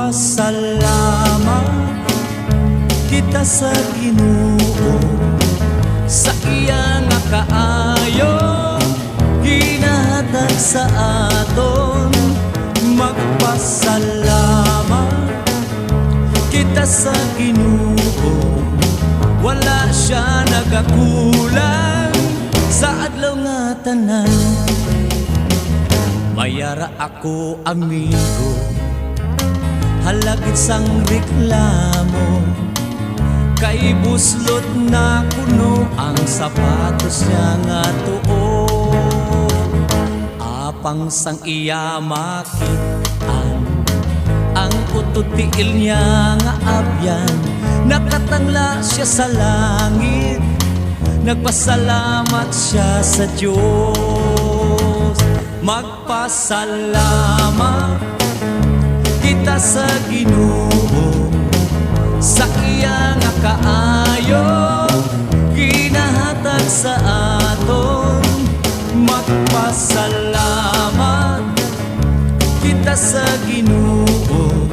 Magpasalamat kita sa Ginoo sa iya nga kaayo ginahatag sa aton. Magpasalamat kita sa Ginoo, wala siya nagakulang sa adlaw nga tanan. Mayara ako amigo, halagit sang reklamo, kay buslot na kuno ang sapatos niya nga tuo. Apang sang iya makitaan, ang ututiil niya nga abyan, nakatangla siya sa langit, nagpasalamat siya sa Diyos. Magpasalamat kita sa Ginoo sa iya nga kaayo ginahatag sa aton. Magpasalamat kita sa Ginoo,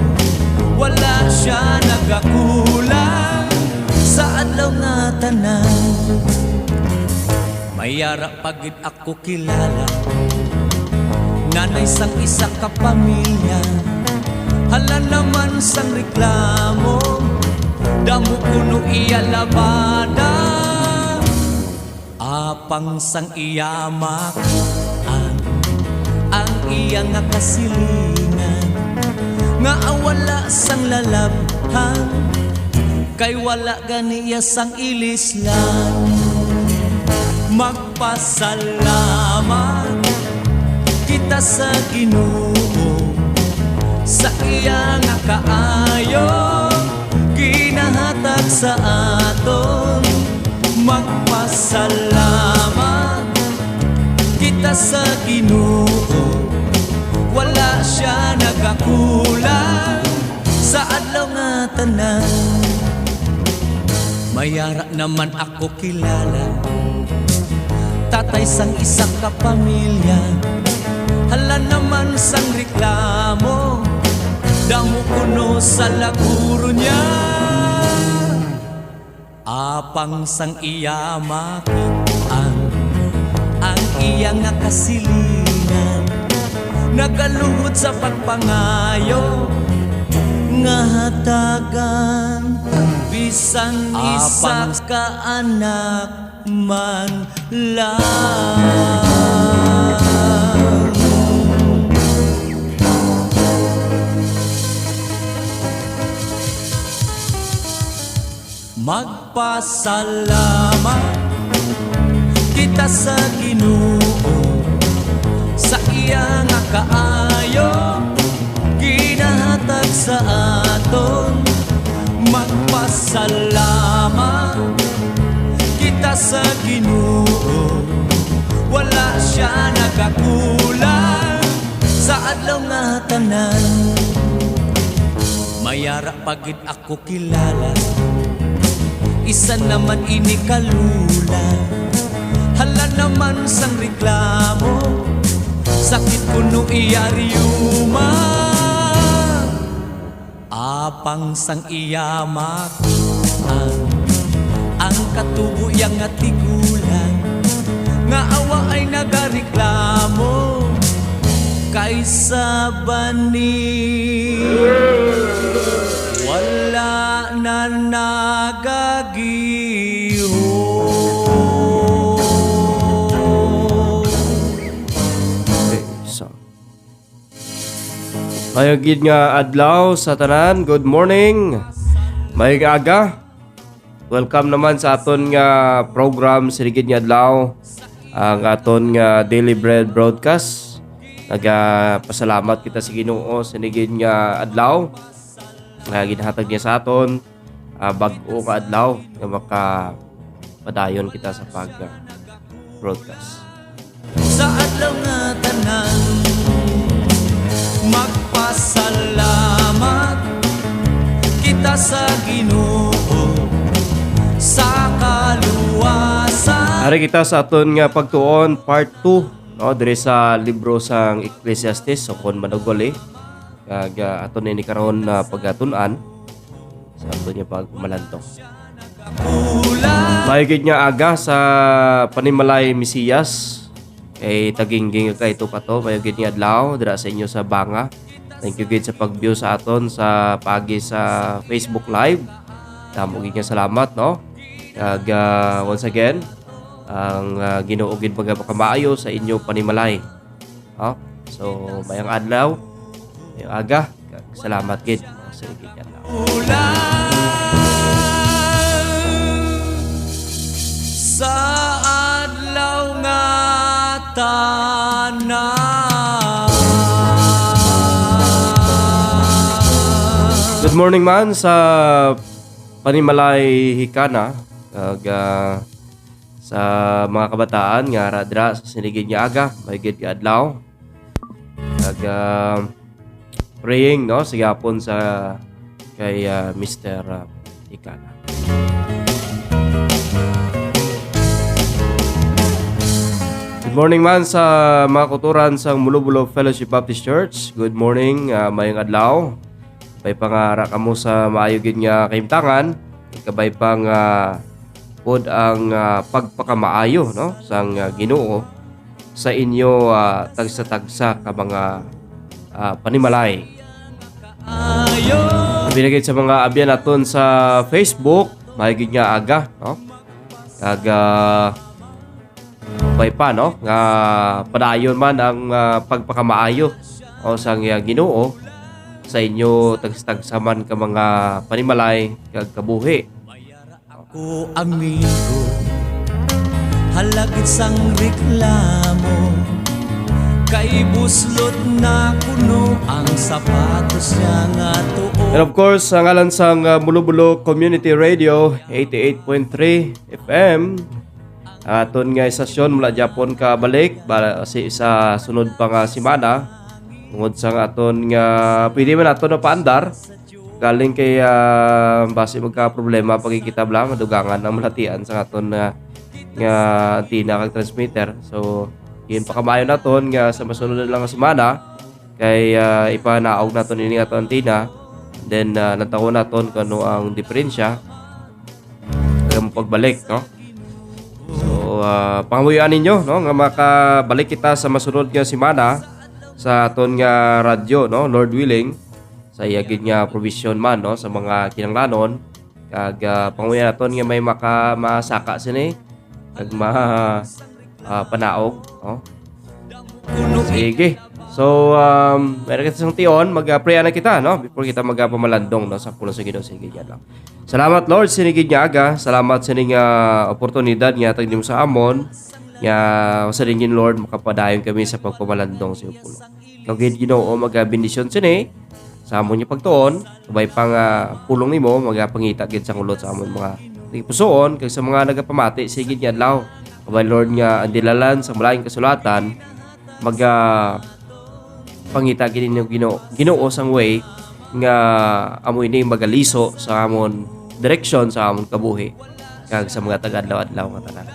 wala siya nagakulang sa adlaw nga tanan. Mayara pagid ako kilala, nanay sang isa ka pamilya, hala naman sang reklamo, damo kuno iya labada. Apang sang iya makitaan, ang iya nga kasilingan, nga awala sang lalabhan, kay wala ganiya sang ilislan. Magpasalamat kita sa Ginoo sa iya nga kaayo ginahatag sa aton. Magpasalamat kita sa Ginoo, wala siya nagakulang sa adlaw nga tanan. Mayara naman ako kilala, tatay sang isa ka pamilya, hala naman sang reklamo, damo kuno sa laguro niya. Apang sang iya makitaan, ang iya nga kasilingan, nagaluhod sa pagpangayo nga hatagan, bisan isa ka anak man lang. Magpasalamat kita sa Ginoo sa iya nga kaayo ginahatag sa aton. Magpasalamat kita sa Ginoo, wala siya nagakulang sa adlaw nga tanan. Mayara pagid ako kilala, isa naman ini kalula, hala naman sang reklamo, sakit kuno iya riyuma. Apang sang iya makitaan, ang katubo yang nga tigulang, nga awa ay nagareklamo kaysa bani wala na nagagihon. Mayagid nga adlaw sa tanan, good morning. Mayag aga. Welcome naman sa aton nga program Sinigid nga adlaw, ang aton nga Daily Bread broadcast. Nagapasalamat kita sa Ginoo sinigid nga adlaw nga ginhatag niya sa aton, bag-o nga adlaw nga makapadayon kita sa pag broadcast. Sa adlaw nga tanan, magpasalamat kita sa Ginoo sa kaluwasan. Ari kita sa aton nga pagtuon part 2, no, dire sa libro sang Ecclesiastes o kon manugol kag aton ni karon na pagatunan sa aton nga pagmalandong. Mahigit nga aga sa Panimalay Mesiyas kay tagingging ka ito pa to mahigit nga adlaw dira sa inyo sa Banga. Thank you gid sa pag-view sa aton sa pagi sa Facebook Live. Damo gid nga salamat no. Kag once again ang Ginoo gid pagkamaayo sa inyo panimalay. So mayang adlaw, mayang aga, kag salamat gid sa gid adlaw. Sa adlaw nga tanan. Good morning man sa Panimalay Hikana kag sa mga kabataan nga radra sa sinigid nga aga mahigit nga adlaw kag praying no sa gapon sa kay Mr. Hikana. Good morning man sa mga kuturan sa Mulubulo Fellowship Baptist Church. Good morning, mayong adlaw. Kabay pang kamo sa maayo gid nga kahimtangan. Kabay pang pod ang pagpakamaayo no sang Ginoo sa inyo tagsa-tagsa ka mga panimalay. Binigay sa mga abyan naton sa Facebook, mahigit nga aga no. Kag bay pa no nga padayon man ang pagpakamaayo o sang Ginoo sa inyo tagsa-tagsa man ka mga panimalay kag kabuhi. Ako amigo, halagit sang reklamo, kay buslot na kuno ang sapatos niya nga tuo. And of course, ang ngalan sang Mulubulo Community Radio 88.3 FM. Aton nga istasyon mula Japon ka balik sa sunod pa nga simana. Tungod sang aton nga pwede man aton na paandar. Galing kay base magka problema pagkikitab lang madugangan ng malatian sa aton nga antina kag transmitter. So yun pa kamayo naton nga sa masunod lang nga semana kay ipanaog naton ini aton antina. Then natawo naton kano ang diferensya kag pagbalik no. So pangamuyan ninyo no nga makabalik kita sa masunod nga semana sa aton nga radyo no Lord willing. Sa iyagid nga provision man no sa mga kinanglanon kag panguya naton nga may masaka sini kag panaog no. Sige. So meron kita sang tion mag-pray na kita no before kita magpamalandong no sa pulo sa Ginoo sige yan lang. Salamat Lord sinigid nga aga, salamat sa ning oportunidad nga tagdim sa amon nga sa ringin Lord makapadayon kami sa pagpamalandong sa pulo. Kag Ginoo magabendisyon sini sa amon niya pagtuon, sabay pang pulong nimo magapangita gid sa kulot sa amon mga pusoon kag sa mga nagapamati sige nga adlaw. Kabay Lord nga andilalan sa malaing kasulatan pangita gid ninyo Ginoo sang way nga amo ini magaliso sa amon direksyon sa amon kabuhi kag sa mga taga-adlaw nga tanan.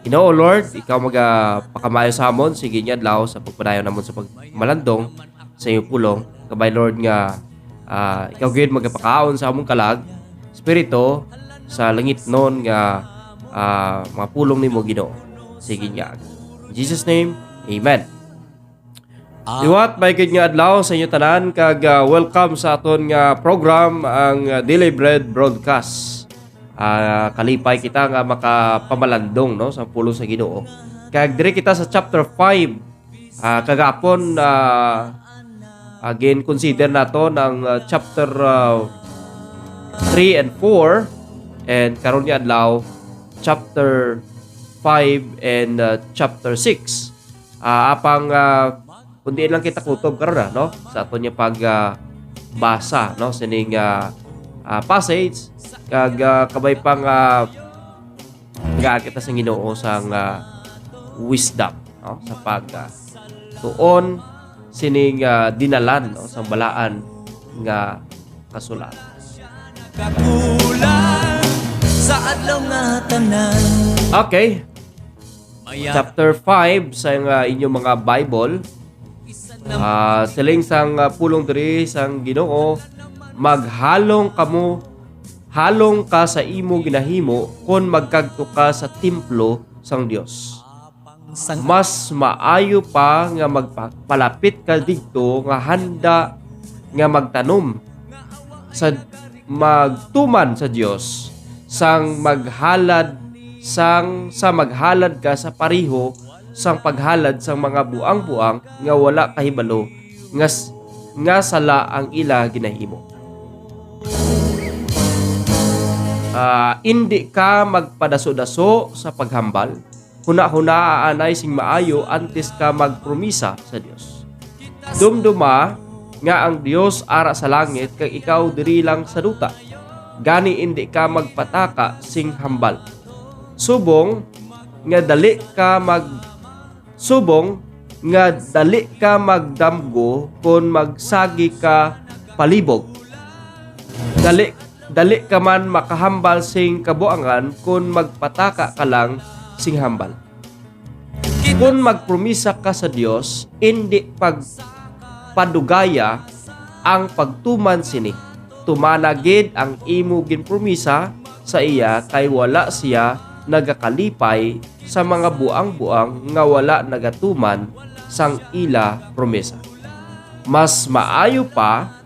Ginoo Lord, ikaw magapakamayo sa amon sige nga adlaw sa pagpadayon namon sa pagmalandong sa iyong pulong. Kabay Lord nga ikaw gid magapakaon sa among kalag espiritu sa langit non nga mga pulong nimo Ginoo. Sige nga. In Jesus name, amen. Liwat maygid nga adlaw sa inyo tanan kag welcome sa aton nga program ang Daily Bread Broadcast. Kalipay kita nga makapamalandong no sa pulong sa Ginoo. Kag dire kita sa chapter 5 kagapon again consider nato ng chapter 3 and 4 and karon nga adlaw chapter 5 and chapter 6. Apang kundi lang kita kutob karon no sa aton nga pagbasa no sining passage kag kabay pang kita sa Ginoo sang wisdom no sa pag tuon sining dinalan no, sa balaan nga kasulat. Kakulang sa adlaw nga tanan. Okay. Chapter 5 sa inyong mga Bible. Siling sang pulong diri sang Ginoo, maghalong halong ka sa imo ginahimo kon magkadto ka sa templo sang Dios. Mas maayo pa nga magpalapit ka didto nga handa nga magtanom sa magtuman sa Dios sang maghalad sa maghalad ka sa pariho sang paghalad sang mga buang-buang nga wala kahibalo nga sala ang ila ginahimo. Hindi ka magpadaso-daso sa paghambal. Huna-huna aanay sing maayo antes ka magpromisa sa Dios. Dumduma nga ang Dios ara sa langit kag ikaw diri lang sa duta. Gani hindi ka magpataka sing hambal. Subong nga dali ka magdamgo kon magsagi ka palibog. Dali ka man makahambal sing kabuangan kon magpataka ka lang sing hambal. Kung magpromisa ka sa Dios, hindi padugaya ang pagtuman sini. Tumanagid ang imo ginpromisa sa iya kay wala siya nagakalipay sa mga buang-buang nga wala nagatuman sang ila promesa. Mas maayo pa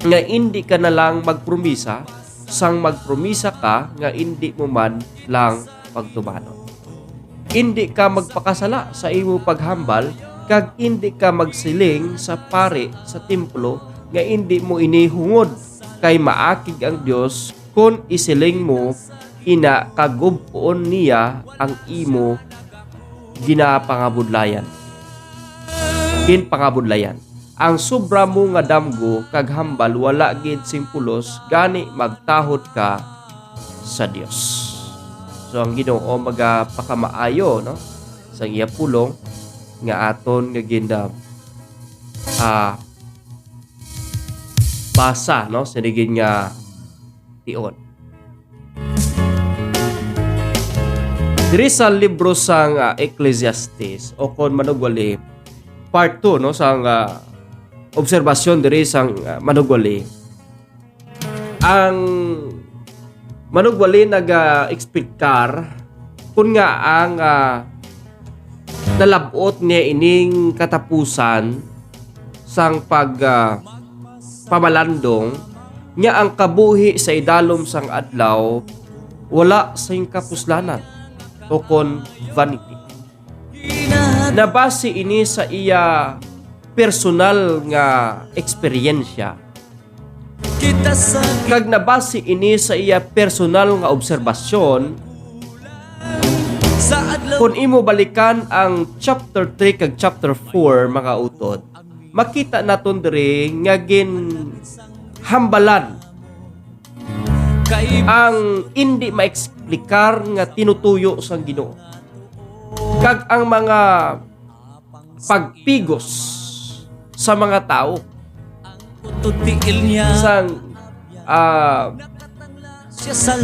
nga hindi ka na lang magpromisa sang magpromisa ka nga hindi mo man lang pagtumanon. Hindi ka magpakasala sa imo paghambal kag hindi ka magsiling sa pare sa templo nga hindi mo inihungod kay maakig ang Dios kun isiling mo ina kagubon niya ang imo ginapangabudlayan. Ginpangabudlayan. Ang sobra mo nga damgo kag hambal wala gid sing pulos gani magtahod ka sa Dios. So ang Ginoo magapakamaayo no sa iya pulong nga aton nga ginda basa no sa digin nga tion. Diri sa libro sang Ecclesiastes o kon manugwali part 2 no sang obserbasyon diri sang manugwali. Ang manugwali naga-explicar kun nga ang nalabot niya ining katapusan sang pamalandong nya ang kabuhi sa idalom sang adlaw wala sing kapuslanan o kon vanity. Nabase ini sa iya personal nga eksperyensya kag nabase ini sa iya personal nga obserbasyon. Kung imo balikan ang chapter 3 kag chapter 4 mga utod, makita naton diri nga hambalan ang hindi maeksplikar nga tinutuyo sang Ginoo kag ang mga pagpigos sa mga tao sang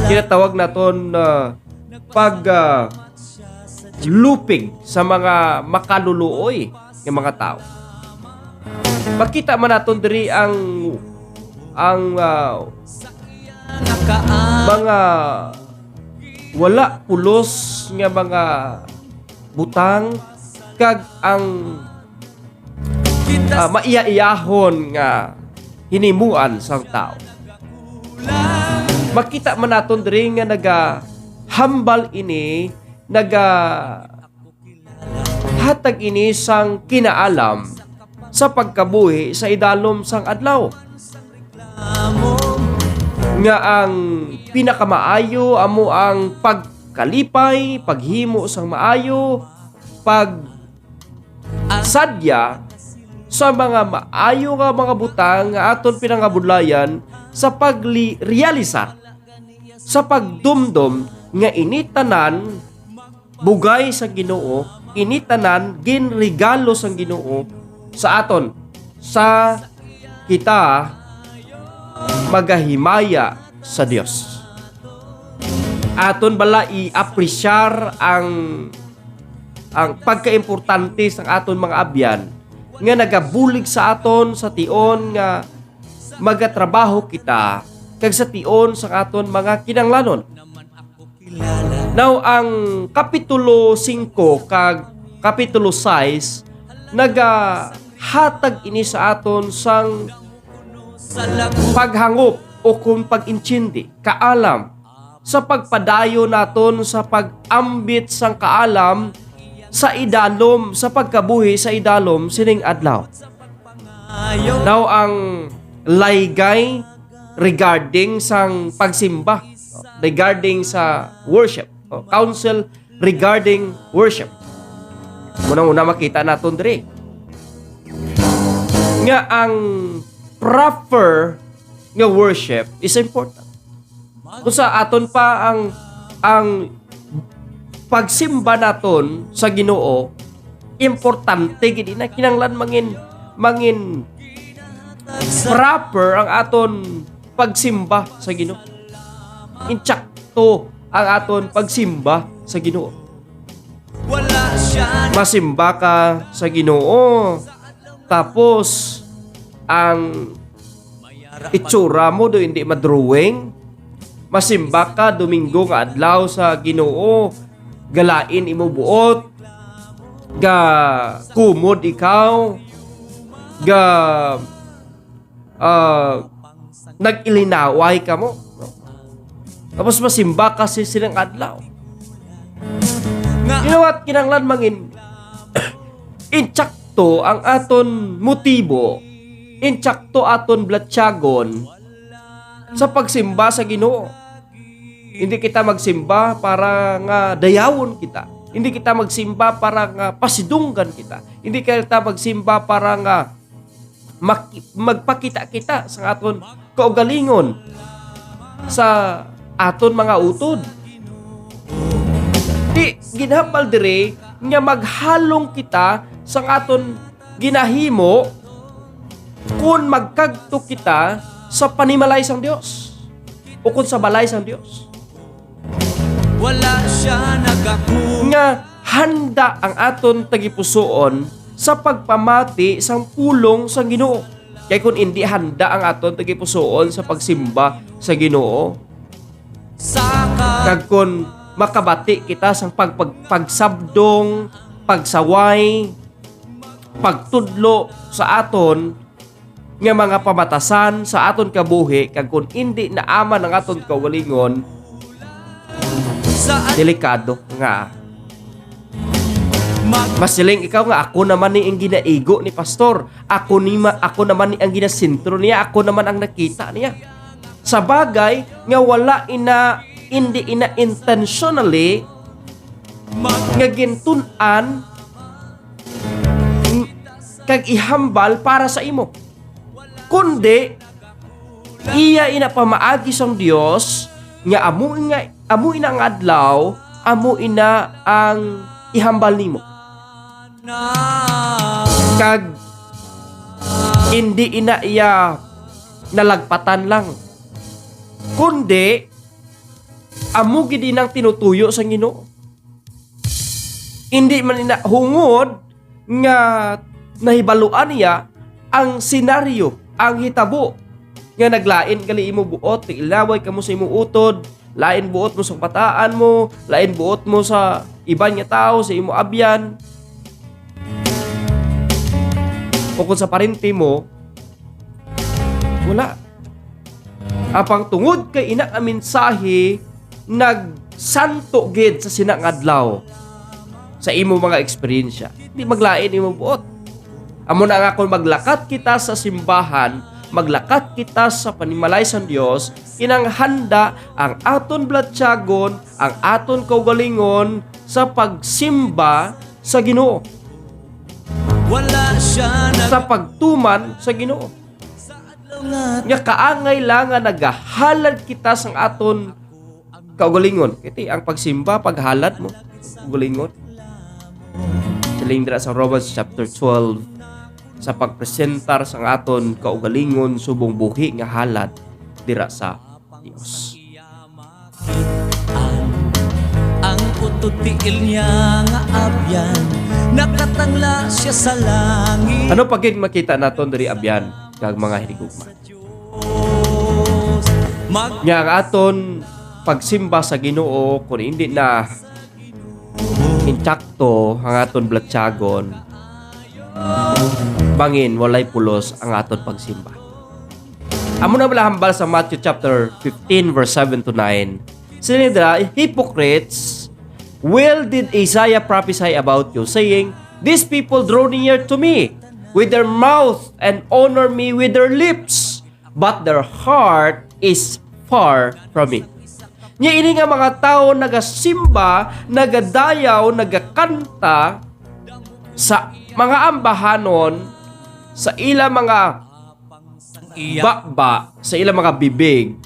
kinatawag naton lupig sa mga makaluluoy ng mga tao. Makita man naton diri ang mga wala pulos nga mga butang kag ang maiya-iyahon nga hinimuan sang tao. Makita man naton diri nga hambal ini hatag ini sang kinaalam sa pagkabuhi sa idalom sang adlaw. Nga ang pinakamaayo amo ang pagkalipay, paghimo sang maayo, sadya sa mga maayo nga mga butang nga aton pinangabudlayan sa pagrealisar sa pagdumdum nga initanan bugay sa Ginoo, initanan ginregalo sang Ginoo sa aton sa kita magahimaya sa Dios. Aton bala i-apresyar ang pagkaimportante sang aton mga abyan nga nagabulig sa aton sa tion nga magatrabaho kita kag sa tion sa aton mga kinahanglanon. Now ang kapitulo 5 kag kapitulo 6 nagahatag ini sa aton sang paghangop o kung pag-intindi, kaalam sa pagpadayo naton sa pag-ambit sang kaalam sa idalom, sa pagkabuhi sa idalom sining adlaw. Now ang laygay regarding sang pagsimba, regarding sa worship, counsel regarding worship. Unang-una makita naton diri nga ang proper nga worship is important. Kung sa aton pa ang pagsimba naton sa Ginoo, importante gid na kinahanglan mangin proper ang aton pagsimba sa Ginoo. Insakto ang aton pagsimba sa Ginoo. Masimba ka sa Ginoo, tapos ang itsura mo do hindi madrawing. Masimba ka Domingo nga adlaw sa Ginoo, galain imo buot, ga kumod ikaw, ga nag-ilinaway ka mo. Tapos masimba ka silang adlaw. You know what? Kinahanglan mangin insakto ang aton motibo, insakto aton blatyagon sa pagsimba sa Ginoo. Hindi kita magsimba para nga dayawon kita. Hindi kita magsimba para nga pasidunggan kita. Hindi kita magsimba para nga magpakita kita sa aton kaugalingon sa aton mga utod. Di ginhambal dire nga maghalong kita sa aton ginahimo kung magkagto kita sa panimalay sang Dios o kung sa balay sang Dios. Wala siya nagaku Nga handa ang aton tagipusoon sa pagpamati sang pulong sang Ginoo. Kay kung hindi handa ang aton tagipusoon sa pagsimba sa Ginoo, saka kag kun makabati kita sang pagsabdong, pagsaway, pagtudlo sa aton nga mga pamatasan sa aton kabuhi, kag kun hindi naaman ang aton kaugalingon, sa delikado nga. Masiling ikaw nga ako naman ni ang ginaigo ni pastor. Ako naman ni ang ginasintro niya. Ako naman ang nakita niya. Sa bagay nga wala hindi intentionally nga gintunan kag ihambal para sa imo. Kundi iya ina pamaagi sang Dios nga amo ina ang adlaw, amo ina ang ihambal nimo. Kag hindi ina iya nalagpatan lang, kundi amo gid nang tinutuyo sa Ginoo. Hindi man ina hungod nga nahibaluan niya ang senaryo, ang hitabo nga naglain gali imo buot, ilaway kamo sa imong utod, lain buot mo sa bataan mo, lain buot mo sa iban nga tao, sa imo abyan, o kung sa parente mo, wala. Apang tungod kay ina nga mensahe nagsanto gid sa sinang adlaw sa imo mga eksperyensya, di maglain imo buot. Amo na nga kung maglakat kita sa simbahan, maglakat kita sa panimalay sa Dios, kinanghanda ang aton blatyagon, ang aton kaugalingon sa pagsimba sa Ginoo, wala siya sa pagtuman sa Ginoo. Nga kaangay lang nga nagahalad kita sang aton kaugalingon. Kiti ang pagsimba, paghalad mo kaugalingon. Siling dira sa Romans chapter 12, sa pagpresentar sang aton kaugalingon subong buhi nga halad dira sa Dios. ang utod tiil niya nga abyan nakatangla siya sa langit. Ano pagig makita naton diri abyan kag mga hinigugma? Nga ang aton pagsimba sa Ginoo kung hindi na intakto ang aton blatsagon, bangin walay pulos ang aton pagsimba. Amo na bala hambal sa Matthew chapter 15 verse 7 to 9. Sila nila, hypocrites, well did Isaiah prophesy about you, saying, these people draw near to me with their mouth and honor me with their lips, but their heart is far from me. Nya ini nga mga tao nagasimba, nagadayaw, nagakanta sa mga ambahanon, sa ila mga bakba, sa ila mga bibig,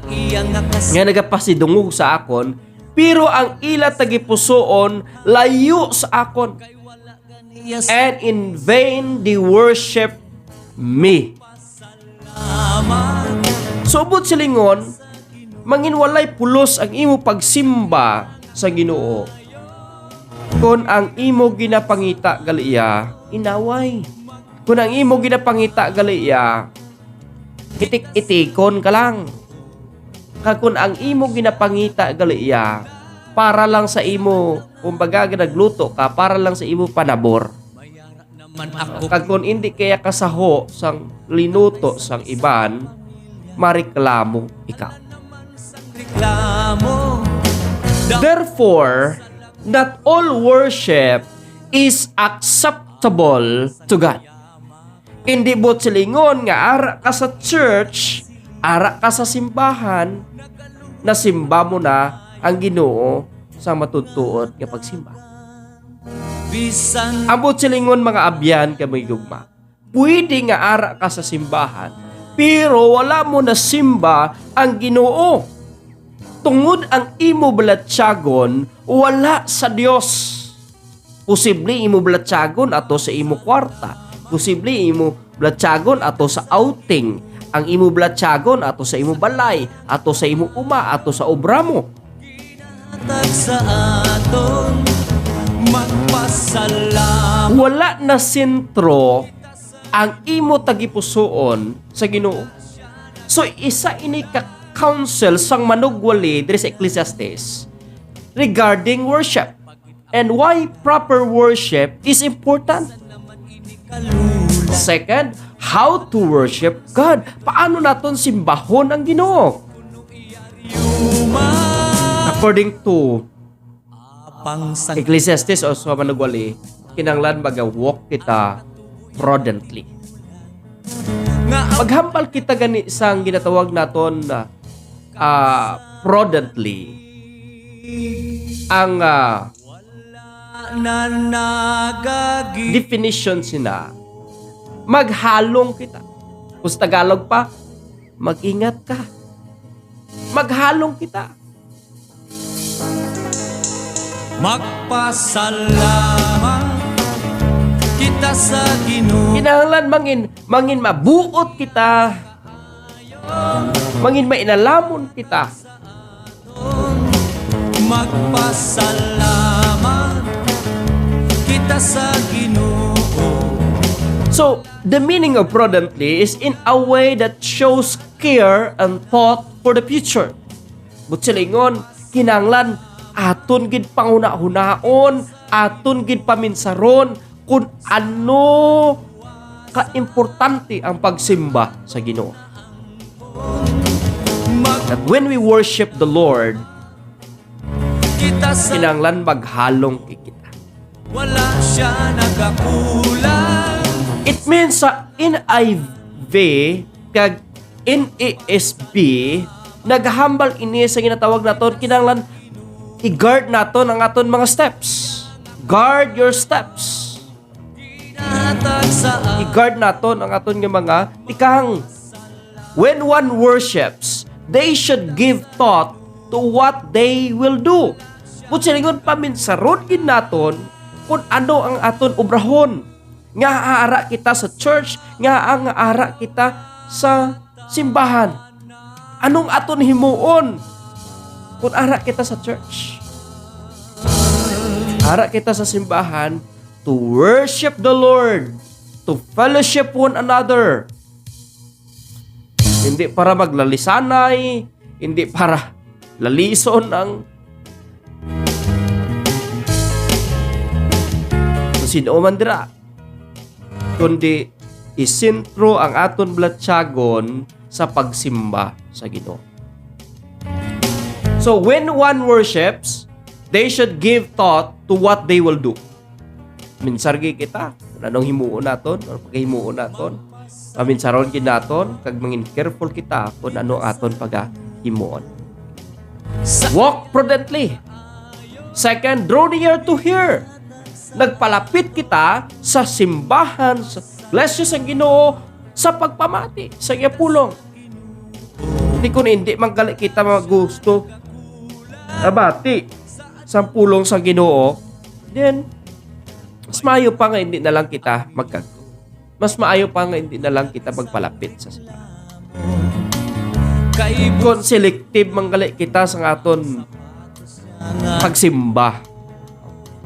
nga nagapasidungog sa akon, pero ang ila tagipusoon layo sa akon, and in vain they worship me. Subot silingon, manginwalay pulos ang imo pagsimba sa Ginoo. Kung ang imo ginapangita galiya, inaway. Kung ang imo ginapangita galiya, itik-itikon ka lang. Kung ang imo ginapangita galiya, para lang sa imo, kumbaga nagluto ka, para lang sa imo panabor. Kung hindi kaya kasaho sang linuto sang iban, mareklamo ikaw. Therefore, not all worship is acceptable to God. Hindi bot silingon nga ara ka sa church, ara ka sa simbahan, na simba mo na ang Ginoo sa matutuot nga pagsimba. Abot silingon mga abyan ka may gugma. Pwede nga ara ka sa simbahan, pero wala mo na simba ang Ginoo. Tungod ang imo balatsagon, wala sa Dios. Posible imo balatsagon ato sa imo kwarta. Posible imo balatsagon ato sa outing. Ang imo balatsagon ato sa imo balay, ato sa imo uma, ato sa obra mo. Wala na sentro ang imo tagipusoon sa Ginoo. So isa ini ka counsel sang manugwali diri sa Ecclesiastes regarding worship and why proper worship is important. Second, how to worship God. Paano naton simbahon ang Ginoo? According to Ecclesiastes o sa manugwali, kinanglan magawalk kita prudently. Maghambal kita gani sang ginatawag naton na prudently. Ang definition sina, maghalong kita. Kung sa Tagalog pa, mag-ingat ka. Maghalong kita. Magpasalamat kita sa Ginoo. Kinahanglan mangin mabuot kita. Mangin mainalamon kita. Magpasalamat kita sa Ginoo. So, the meaning of prudently is in a way that shows care and thought for the future. But silingon, kinahanglan aton gid panguna-hunaon, aton gid paminsaron kung ano ka-importante ang pagsimba sa Ginoo. That when we worship the Lord, kinahanglan maghalong kita. Wala siya nagakulang. It means sa NIV kag NASB naghambal ini sa ginatawag naton kinahanglan i-guard naton ang aton mga steps. Guard your steps. I-guard naton ang aton nga mga tikang. When one worships, they should give thought to what they will do. Kung silingon paminsaron gid naton kung ano ang aton obrahon. Nga aara kita sa church, nga ang aara kita sa simbahan. Anong aton himuon kung ara kita sa church? Hara kita sa simbahan to worship the Lord, to fellowship one another. Hindi para maglalisanay, hindi para lalison ang sino man dira, kundi isentro ang aton blatsagon sa pagsimba sa Ginoo. So when one worships, they should give thought to what they will do. Minsargi kita, anong himuon naton, or paghimuon naton. Paminsaron gid naton, kag mangin careful kita kung ano aton pagahimuon. Walk prudently. Second, draw near to hear. Nagpalapit kita sa simbahan, sa iglesia sa Ginoo, sa pagpamati, sa iyapulong. Hindi kung hindi manggali kita magusto abati sa pulong sa Ginoo, then mas maayo pa nga hindi na lang kita magkagto. Mas maayo pa nga hindi na lang kita magpalapit sa simbahan. Kung selective manggali kita sa aton pagsimba.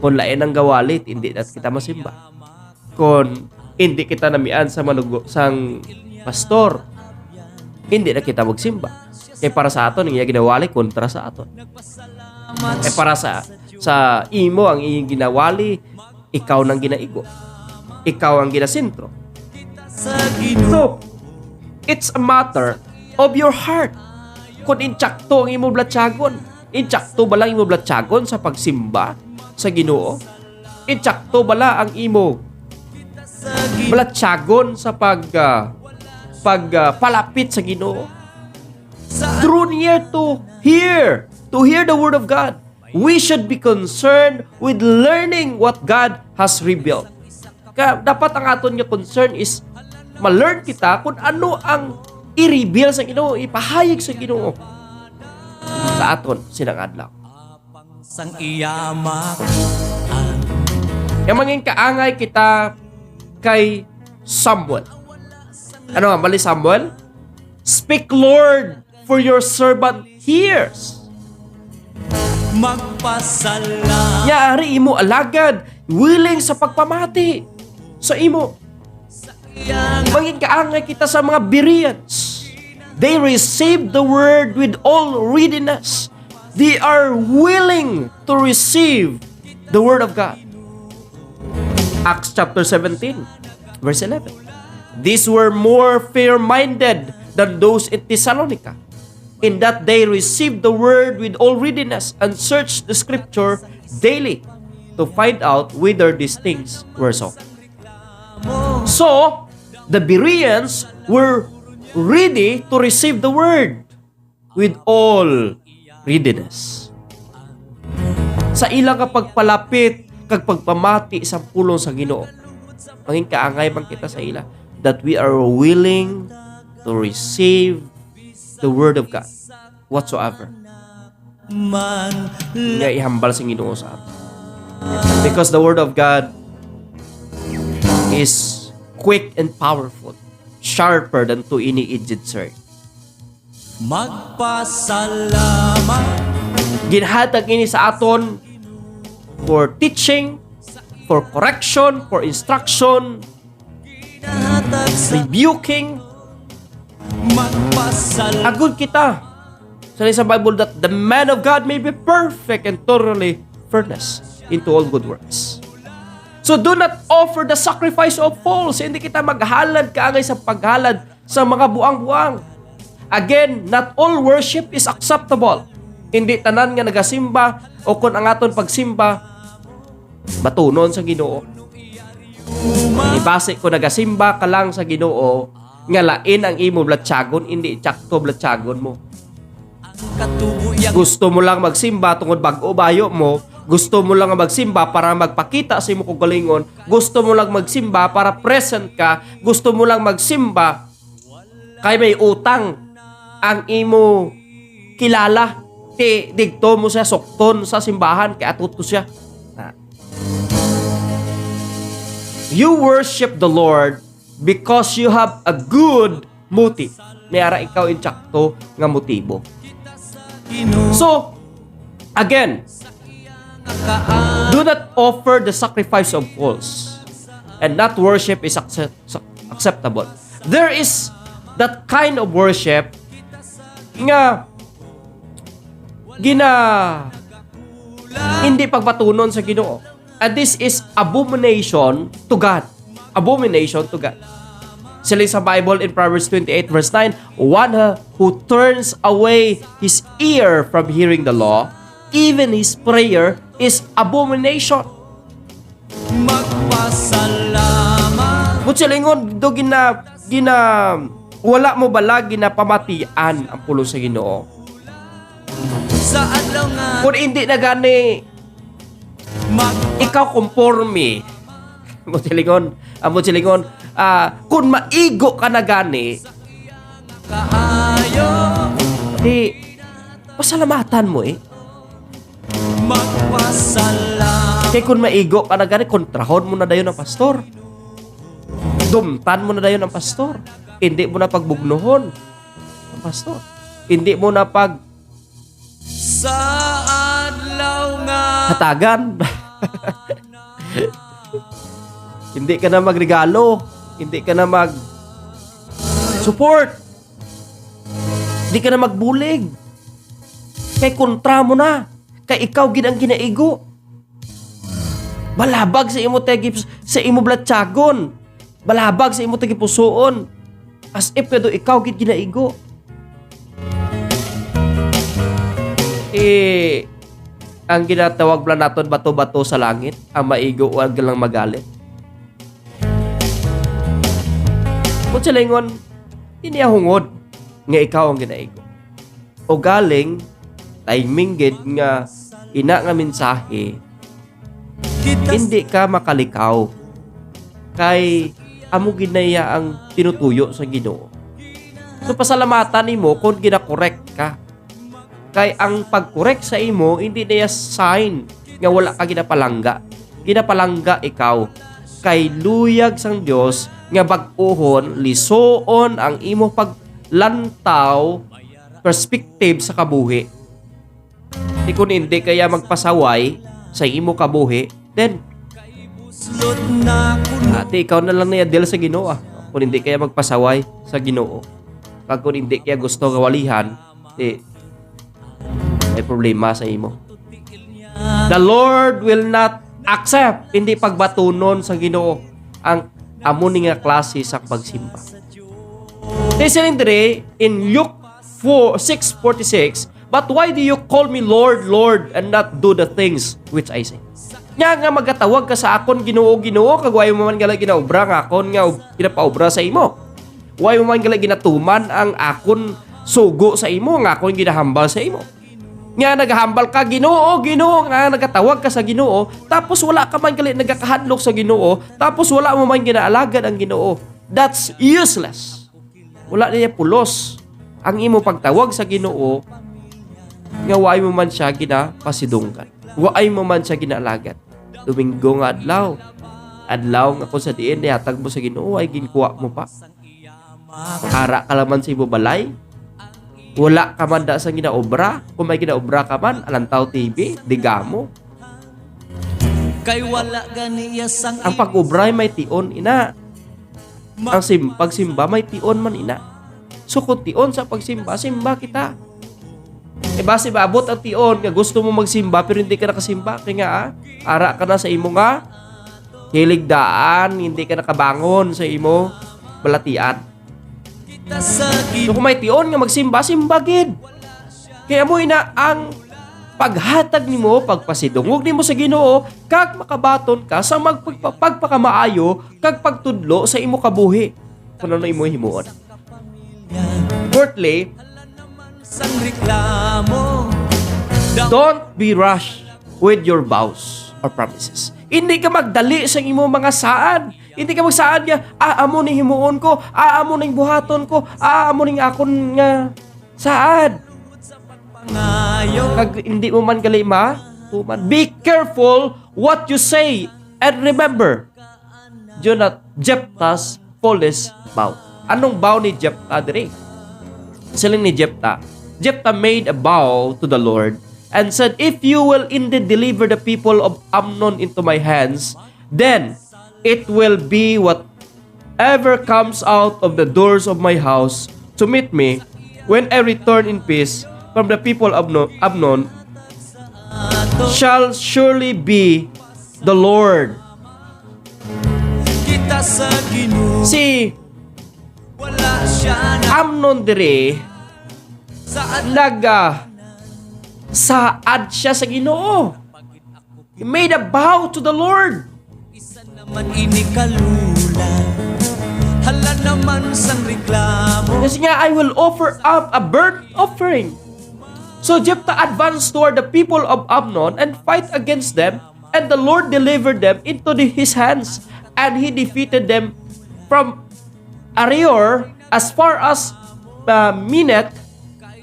Kung lain ang gawalit, hindi na kita masimba. Kung hindi kita namian sa sang pastor, hindi na kita magsimba. Para sa aton, ang iyang ginawali kontra sa aton. Para sa imo, ang iyong ginawali, ikaw nang ginaigo. Ikaw ang ginasintro. So, it's a matter of your heart. Kung intsakto ang imo blatsagon, intsakto ba lang imo blatsagon sa pagsimba sa Ginoo? Intsakto bala ang imo blatsagon sa palapit sa Ginoo? Draw near to hear the word of God. We should be concerned with learning what God has revealed. Kaya dapat ang aton nga concern is ma-learn kita kung ano ang i-reveal sa Ginoo, ipahayag sa Ginoo sa aton sinang adlaw. Sang iyamak Yung manging kaangay kita kay Samuel. Ano nga, mali Samuel? Speak, Lord, for your servant hears. magpasalamat. Yaari imo alagad, willing sa pagpamati sa imo. Manging kaangay kita sa mga Bereans. They receive the word with all readiness. They are willing to receive the word of God. Acts chapter 17, verse 11. These were more fair-minded than those in Thessalonica, in that they received the word with all readiness and searched the scripture daily to find out whether these things were so. So, the Bereans were ready to receive the word with all readiness. Sa ilang pagpalapit kag pagpamati sa pulong sa Ginoo, manging kaangay man kita sa ila that we are willing to receive the word of God whatsoever. Nga ihambal sa Ginoo sa atin. Because the word of God is quick and powerful, sharper than to any edged sword. Magpasalamat. Ginhatag ini sa aton for teaching, for correction, for instruction, rebuking. Magpasalamat. Agud kita sa Bible that the man of God may be perfect and thoroughly furnished into all good works. So do not offer the sacrifice of fools. Hindi kita maghalad kaangay sa paghalad sa mga buang-buang. Again, not all worship is acceptable. Hindi tanan nga nagasimba o kung ang aton pagsimba matunon sa Ginoo. Ibase ko nagasimba ka lang sa Ginoo nga lain ang imo blatsagon, hindi tsakto blatsagon mo. Gusto mo lang magsimba tungod bag-o bayo mo. Gusto mo lang magsimba para magpakita sa imo kagalingon. Gusto mo lang magsimba para present ka. Gusto mo lang magsimba kay may utang ang imo kilala. Digto mo siya sukton sa simbahan kay atuto siya. You worship the Lord because you have a good motive. Mayara ikaw insakto nga motibo. So, again, Do not offer the sacrifice of fools, and not worship is acceptable. There is that kind of worship nga hindi pagpatunon sa Ginoo. And this is abomination to God. Abomination to God. Sila sa Bible in Proverbs 28 verse 9, one who turns away his ear from hearing the law, even his prayer is abomination. Magpasalamat Mutsalingon, do wala mo bala ginapamatian ang pulo sa Ginoo. sa adlaw nga Kung hindi na gani, ikaw conforme. Mutsalingon, kung maigo ka na gani, magkaayo pasalamatan mo magpasalamat Kaya kung maigo ka na gani, kontrahon mo na dayon ang pastor. Dumtan mo na dayon ang pastor. Hindi mo na pagbugnohon ang pastor. Hindi mo na sa adlaw nga hatagan. Hindi ka na magregalo. Hindi ka na support. Hindi ka na magbulig. Kay kontra mo na. Kay ikaw ginang ginaigo. Balabag sa imo tegi sa imo blatsagon. Balabag sa imo tegi pusoon. As if pedo ikaw gid ginaigo. Ang ginatawag bala naton bato-bato sa langit, ang maigo wag lang magalit. Kung sa lingon, iniyahungod nga ikaw ang ginaigo. O galing, timing gid nga ina nga mensahe, hindi ka makalikaw. Kay amo ginaya ang tinutuyo sa Ginoo. So pasalamatan nimo kung gina-correct ka. Kay ang pag-correct sa imo, hindi niya sign nga wala ka ginapalangga. Ginapalangga ikaw. Kay luyag sang Dios nga bag-ohon, lisuon ang imo paglantaw, perspective sa kabuhi. Di kung hindi kaya magpasaway sa imo kabuhi, then slot na kuno ate, ikaw na lang na yadil sa Ginoo. Kung hindi kaya magpasaway sa Ginoo. Kung hindi kaya gusto gawalihan, may problema sa imo. The Lord will not accept, hindi pagbatunon sa Ginoo ang amo ni nga klase sa pagsimba. Listen in Luke 6:46, but why do you call me Lord, Lord, and not do the things which I say? Nga magatawag ka sa akon Ginoo, Ginoo, kag way mo man gala ginaobra nga akon nga ginapaobra sa imo. Way mo man gala ginatuman ang akon sugo sa imo nga akon ginahambal sa imo. Nga naghambal ka Ginoo, Ginoo, nga nagatawag ka sa Ginoo, tapos wala ka man gali nagakahadlok sa Ginoo, tapos wala mo man ginaalagad ang Ginoo. That's useless. Wala niya pulos ang imo pagtawag sa Ginoo nga way mo man siya ginapasidunggan. Way mo man siya ginaalagad. Domingo nga adlaw nga kung sa diin nihatag mo sa Ginoo ay ginkuha mo pa. Hara ka laman sa imo balay. Wala ka man da sa ginaobra. Kung may ginaobra ka man, Alantaw TV, digamo. kay wala ganiya sang Ang pag-obra ay may tion, ina. Ang pagsimba may tion man, ina. So kung tion sa pagsimba, simba kita. Base abot ang tion nga gusto mo magsimba pero hindi ka nakasimba. Kaya nga, ara ka na sa imo nga hiligdaan, hindi ka nakabangon sa imo balatian. sa So kung may tion nga magsimba, simba gid. Kaya mo ina ang paghatag nimo, pagpasidungog nimo sa Ginoo, kag makabaton ka sa pagpakamaayo kag pagtudlo sa imo kabuhi. Kuno na imo himuon. Fourthly, sang reklamo don't be rushed with your vows or promises. Hindi ka magdali sa imo mga saad. Hindi ka magsaad nga, amo ni himuon ko, amo ning buhaton ko, amo ning akon nga saad. pangayo Kag hindi mo man gali be careful what you say and remember, do not Jephthah's foolish vow. Anong vow ni Jephthah dire? Siling ni Jephthah made a vow to the Lord and said, "If you will indeed deliver the people of Amnon into my hands, then it will be whatever comes out of the doors of my house to meet me when I return in peace from the people of Amnon shall surely be the Lord." Kita sa Ginoo, Si wala siya na Amnon dire saan saad siya sa Ginoo. He made a vow to the Lord. isa naman inikalulan. Hala naman sang reklamo. Kasi nga, I will offer up a burnt offering. So Jephthah advanced toward the people of Amnon and fight against them, and the Lord delivered them into his hands, and he defeated them from Arior as far as Minet,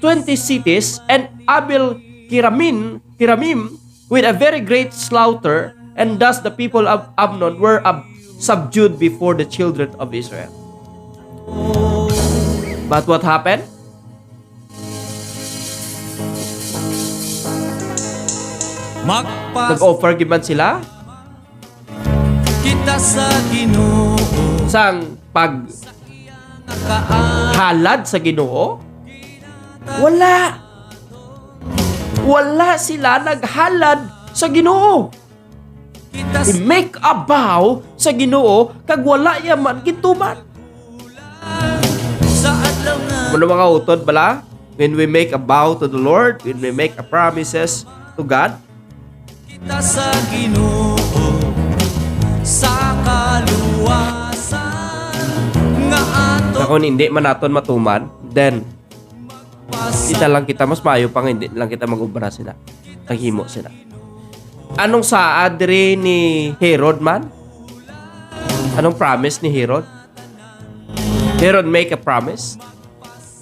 20 cities, and Abel Kiramim with a very great slaughter, and thus the people of Amnon were subdued before the children of Israel. But what happened? Magpas Nag-offer giman sila kita sa Ginoo, sang paghalad sa Ginoo. Wala sila naghalad sa Ginoo. kita I make a vow sa Ginoo kag wala yaman gituman. sa adlaw nga Ano mga utod bala? When we make a vow to the Lord, when we make a promises to God, kita sa Ginoo, sa kaluwasan nga ato kung hindi man naton matuman, then kita lang kita mas maayo pang hindi lang kita mag-ubra sila. Naghimo sila. Anong saad rin ni Herod man? Anong promise ni Herod? Herod make a promise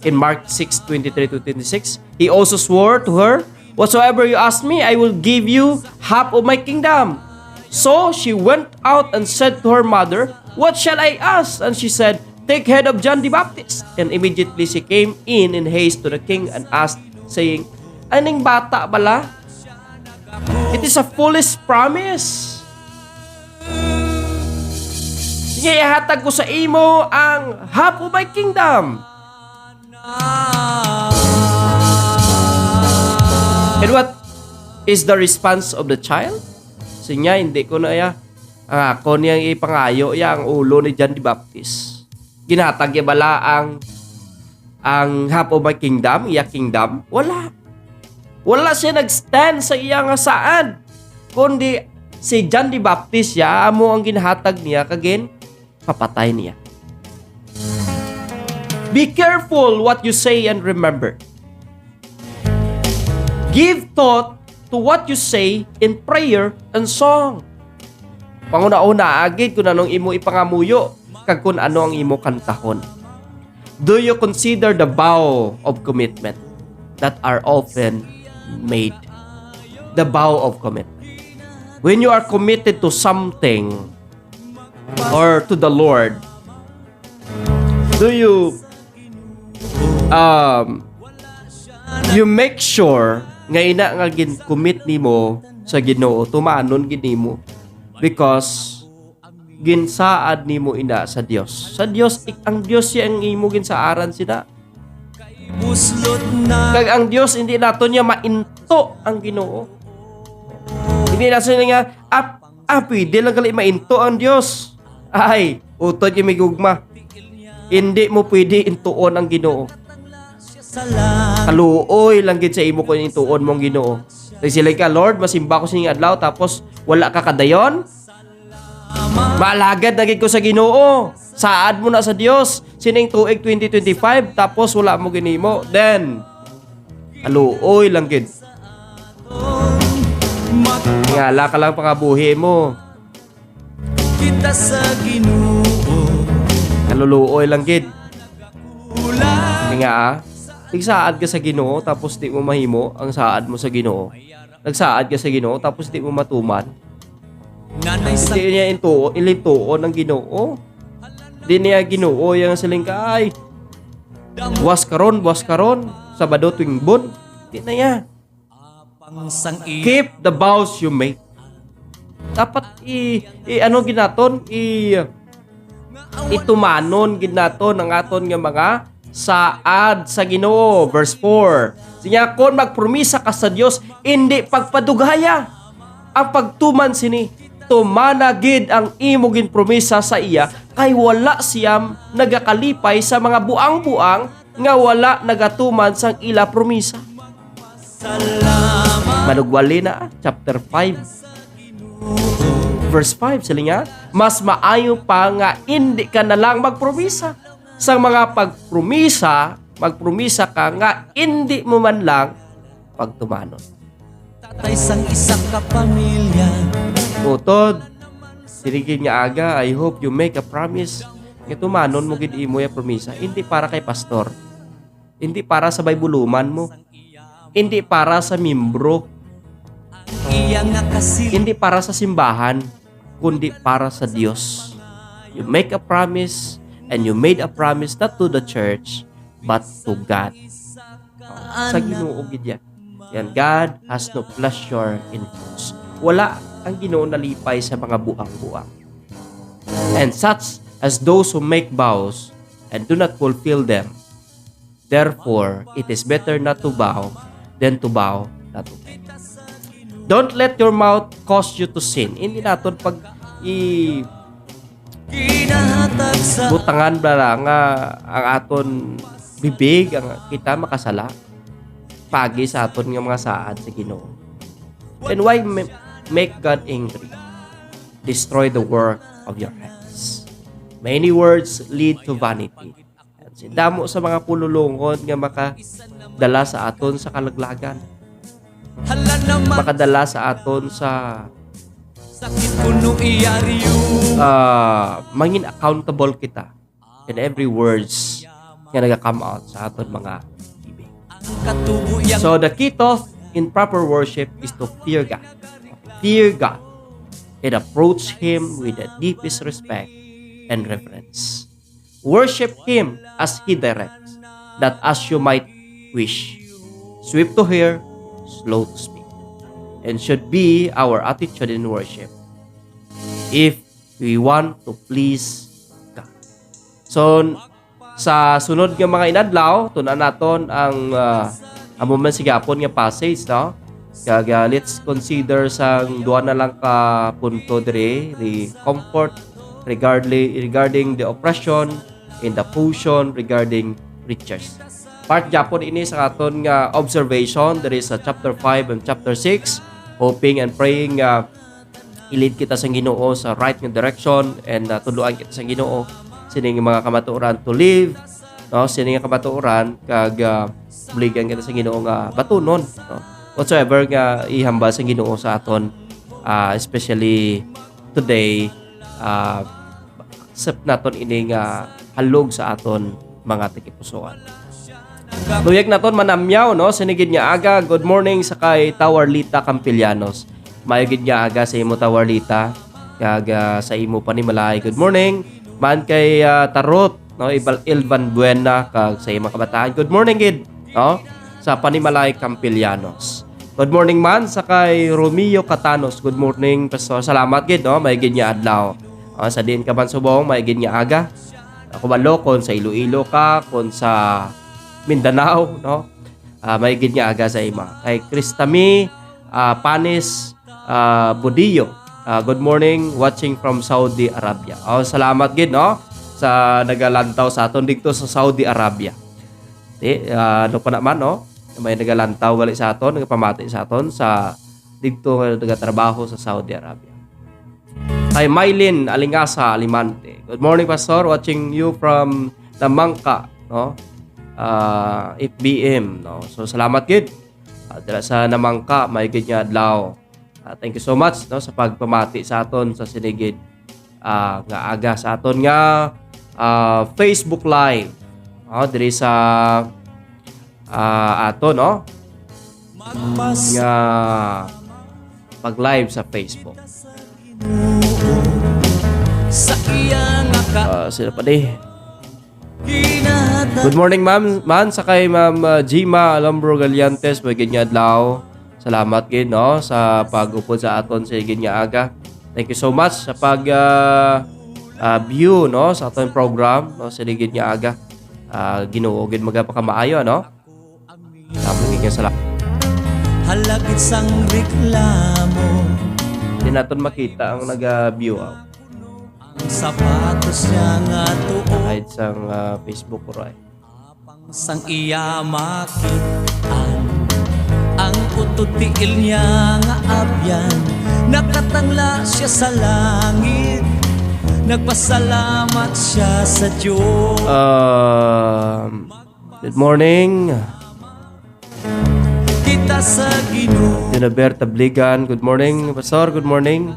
in Mark 6:23-26. He also swore to her, "Whatsoever you ask me, I will give you half of my kingdom." So she went out and said to her mother, "What shall I ask?" And she said, "Take head of John the Baptist." And immediately she came in haste to the king and asked, saying, "Aning bata bala? It is a foolish promise. Sige, ihatag ko sa imo ang half of my kingdom." And what is the response of the child? Sinya, hindi ko na ang ako niyang ipangayo ang ulo ni John the Baptist. Ginatag niya bala ang half of my kingdom, iya kingdom? Wala siya nag-stand sa iyang saan. Kundi si John the Baptist amo ang ginahatag niya kagin papatay niya. Be careful what you say and remember. Give thought to what you say in prayer and song. Panguna-una, agid kung anong imo ipangamuyo, kag kung ano ang imo kantahon. Do you consider the vow of commitment that are often made? The vow of commitment. When you are committed to something or to the Lord, do you make sure nga ina nga gin-commit nimo sa Ginoo, tumanon gid nimo because ginsaad nimo ina sa Dios. Sa Dios, ang Dios siya ang imo ginsaaran sila. buslot na Kag ang Dios hindi nato niya mainto ang Ginoo. Hindi na siya nga pwede lang gali mainto ang Dios. Ay, utod yung may gugma. Hindi mo pwede intuon ang Ginoo. sa langit. Kaluoy lang gid sa imo ko yung intuon mong Ginoo. Sila ka, Lord, masimba ko sa inyong adlaw tapos wala ka kadayon. Maalagad na gid ko sa Ginoo. Saad mo na sa Dios. Sining tuig 2025 tapos wala mo ginimo. Then kaluoy lang gid. Ngala ka lang pangabuhi mo. Kita sa Ginoo, Kaluluoy lang gid. ulan Nga nagsaad ka sa Ginoo tapos di mo mahimo ang saad mo sa Ginoo. Nagsaad ka sa Ginoo tapos di mo matuman. nanay sa Hindi niya ilintuon ng Ginoo. Hindi niya Ginoo yung siling kay. Buwas karon, Sabado tuwing bon. Di na niya. Pangsang iya Keep the vows you make. Dapat ano ginaton itumanon ginaton ang aton nga mga saad sa Ginoo. Verse 4. Siya kon magpromisa ka sa Dios, hindi pagpadugaya. Ang pagtuman sini tumana gid ang imo gin promisa sa iya, kay wala siyam nagakalipay sa mga buang-buang nga wala nagatuman sang ila promisa. salamat Manugwali na chapter 5 verse 5 sila nga, mas maayo pa nga hindi ka na lang magpromisa. Sa mga magpromisa ka nga hindi mo man lang pagtumanon. tatay sang isa ka pamilya. Utod, sirigin nga aga, I hope you make a promise. Nga tumanon mo gid imo ya promisa. Hindi para kay pastor. Hindi para sa baybuluman mo. Hindi para sa membro. Iya nga kasil Hindi para sa simbahan, kundi para sa Diyos. You make a promise, and you made a promise not to the church, but to God. Sa Ginoo gid yan. Yan, God has no pleasure in fruits. Wala ang Ginoo nalipay sa mga buang-buang. And such as those who make vows and do not fulfill them. Therefore, it is better not to vow than to vow not to pay. Don't let your mouth cause you to sin. Hindi naton pag ginahatag sa butangan ba nga ang aton bibig ang kita makasala pagi sa aton nga mga saad sa Ginoo. And why make God angry? Destroy the work of your hands. Many words lead to vanity. At sindamo sa mga pululungon nga makadala sa aton sa kalaglagan. hala naman Makadala sa aton sa sakit kuno iyariyo. mangin accountable kita in every words nga naga-come out sa aton mga bibig. Katubo yang So the key to in proper worship is to fear God. Fear God and approach Him with the deepest respect and reverence. Worship Him as He directs, not as you might wish. Swift to hear, slow to speak, and should be our attitude in worship if we want to please God. So, sa sunod nga mga inadlaw, tunan naton ang amuman sigapon nga passage, no? Kaya let's consider sang duha na lang ka punto dire, the comfort regarding the oppression, and the potion regarding riches. Part Japon ini sa aton nga observation there is sa chapter 5 and chapter 6, hoping and praying ilid kita sa Ginoo sa right nga direction and tuluan kita sa Ginoo sining mga kamatuoran to live, no, sining kamatuoran kag buligan kita sa Ginoo nga batunon, no, whatsoever nga ihambal sa Ginoo sa aton, especially today, accept naton ini nga halog sa aton mga tikipusoan. Tuyag naton manamyaw, no, sinigid nga aga. Good morning sa kay Tawarlita Campillanos. Mayugid nga aga sa imo Tawarlita kag sa imo Panimalay. Good morning man kay Tarot, no, Ilvan Buena kag sa imo kabataan. Good morning gid, no, sa Panimalay Campillanos. Good morning man sa kay Romeo Catanos. Good morning Pastor. Salamat gid, no, mayugid nga adlaw. Sa diin ka man subong mayugid nga aga. Ako balo kon sa Iloilo ka, kon sa Mindanao, no? May ginya aga sa ima. Kay Kristami Panis Budillo. Good morning, watching from Saudi Arabia. Salamat gid, no? Sa nagalantaw sa aton dito sa Saudi Arabia. Ano pa naman, no? May nagalantaw gali sa aton, nagapamati sa aton sa dito nagatrabaho sa Saudi Arabia. Kay Mylin Alingasa Alimante. Good morning, Pastor. Watching you from Namangka, no? FBM, no. So salamat gid. Dira sa Namangka may gid nga adlaw. Thank you so much, no, sa pagpamati sa aton sa sinigid nga aga sa aton nga Facebook Live. Diri sa aton, no, nga pag-live sa Facebook. sa iya nga Sila pa di. ginahatag Good morning, ma'am. Man, sa kay Ma'am Jima Alambro Galiantes, may ganyan adlaw. Salamat gid no sa pag-upod sa aton sa higit nga aga. Thank you so much sa pag view no sa aton program no sa higit nga aga. Ginoo gid magapakamaayo no. Salamat gid salamat. Halagit sang reklamo, Di naton makita ang naga-view ang sapatos niya nga tuo, kahit sa Facebook ko ray. sang iya makitaan. Ang ututiil niya nga abyan, nakatangla siya sa langit, nagpasalamat siya sa Diyos. Good morning. Kita sa Ginoo, Dinaberta Bligan. Good morning, Pastor. Good morning.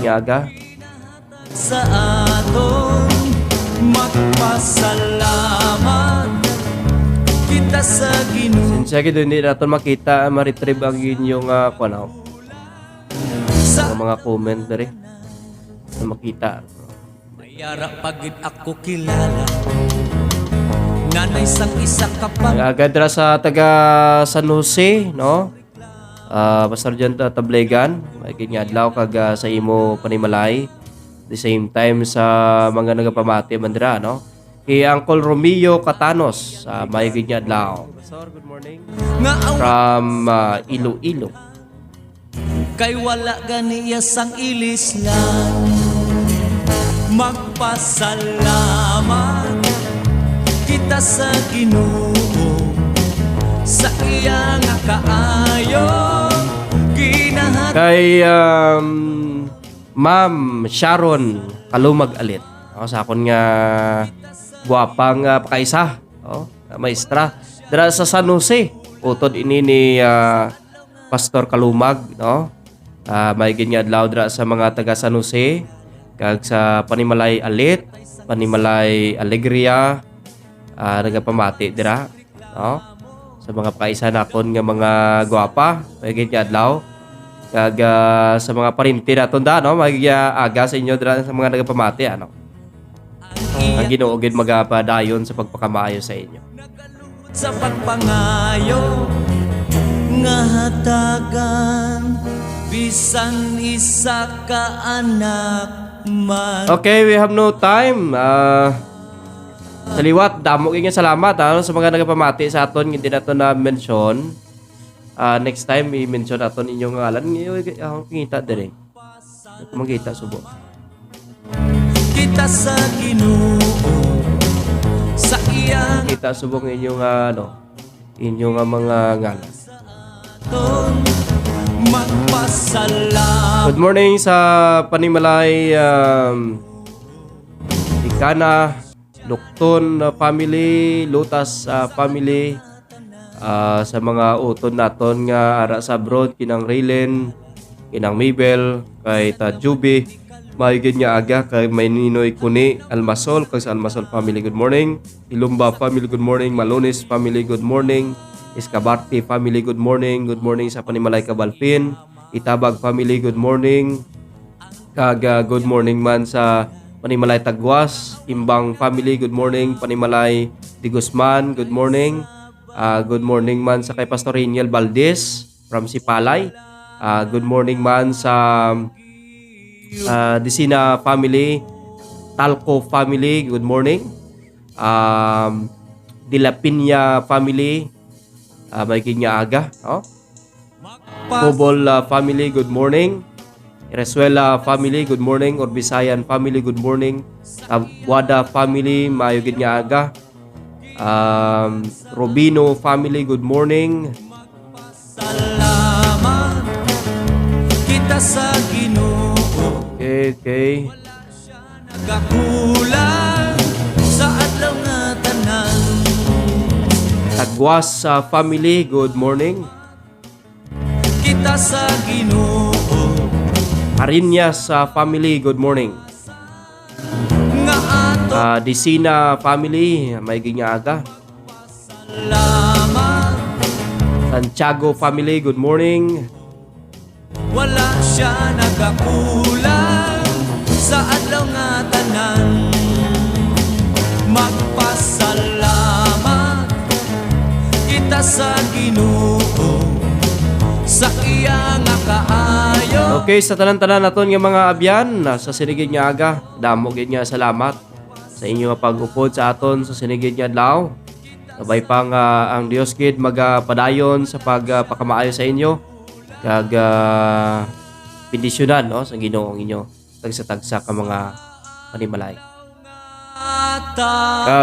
Aga. sa aton magpasalamat. Kita sa Ginoo, Sinsya gid hindi natin makita ma-retrieve ang inyong sa mga comment dere na makita. mayara pagid ako kilala, nanay sang isa ka pang Agad ra sa taga San Jose, no? Pastor John Tablegan, may nga adlaw kag sa imo panimalay. The same time sa mga nagapamati mandira, no? Kay Uncle Romeo Catanos, may nga adlaw. Pastor, good morning. nga aw From Iloilo. kay wala ganiya sang ilis lang. Magpasalamat kita sa Ginoo, sa iya nga kaayo ginahat. Kay Ma'am Sharon Kalumag Alit. Sa akon nga guwapang pakaisa, maestra dira sa San Jose. Utod ini ni Pastor Kalumag, no? May ginya adlaw dira sa mga taga San Jose kag sa Panimalay Alit, Panimalay Alegria, nagapamati dira, no? Sa mga pakaisa nakon nga mga guwapa, may ginya adlaw. Kag sa mga parinti naton da, no? Aga sa inyo dira sa mga nagapamati, ano? Ang Ginoo gid magapadayon sa pagpakamaayo sa inyo. Sa pagpangayo nga hatagan, bisan isa ka anak man. Okay, we have no time. Sa liwat, damo kayong salamat sa mga nagapamati sa aton, hindi nato na mention. Next time, i-mention naton inyong ngalan. Ang kita din magkita subo. Kita sa Ginoo, sa iyang Kita subong inyong inyong mga ngalan. ton magpasalamat. Good morning sa Panimalay Ikana, Lukton family, Lutas family, sa mga utod naton nga ara sa abroad, kinang Raylen, kinang Mabel, kay ta Juby, mayigid nga aga kay may Ninoy Kuni Almasol, kay sa Almasol family good morning, Ilumba family good morning, Malones family good morning, Escabarte family good morning sa Panimalay Cabalpin, Itabag family good morning, kag good morning man sa Panimalay Tagwas, Imbang family good morning, Panimalay Di Guzman good morning. Good morning man sa kay Pastor Riniel Valdez from Sipalay. Good morning man sa Disina family, Talco family, good morning. De La Piña family, may kinya aga, Cobol family, good morning. Resuela family, good morning. Orbisayan family, good morning. Wada family, mayo gid nga aga. Robino family, good morning. Salamat kita sa Ginoo, Okay. nagakulang sa adlaw nga tanan. Tagwas family, good morning. Kita sa Ginoo, Arinyas family, good morning. nga ato Disina family, may ginyaga. salamat. Santiago family, good morning. Wala siya nagakulang sa adlaw nga tanan. Magpasalamat kita sa Ginoo, sa iya nga kaayo. Okay, sa tanan-tanan naton nga mga abyan sa sinigid nga aga, damo gid nga salamat sa inyo nga pag-upod sa aton sa sinigid nga adlaw. Sabay pa nga ang Dios gid magpadayon sa pagpakamaayo sa inyo kag bendisyonan no sa Ginoong inyo tagsa-tagsa ka mga panimalay.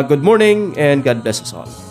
Good morning and God bless us all.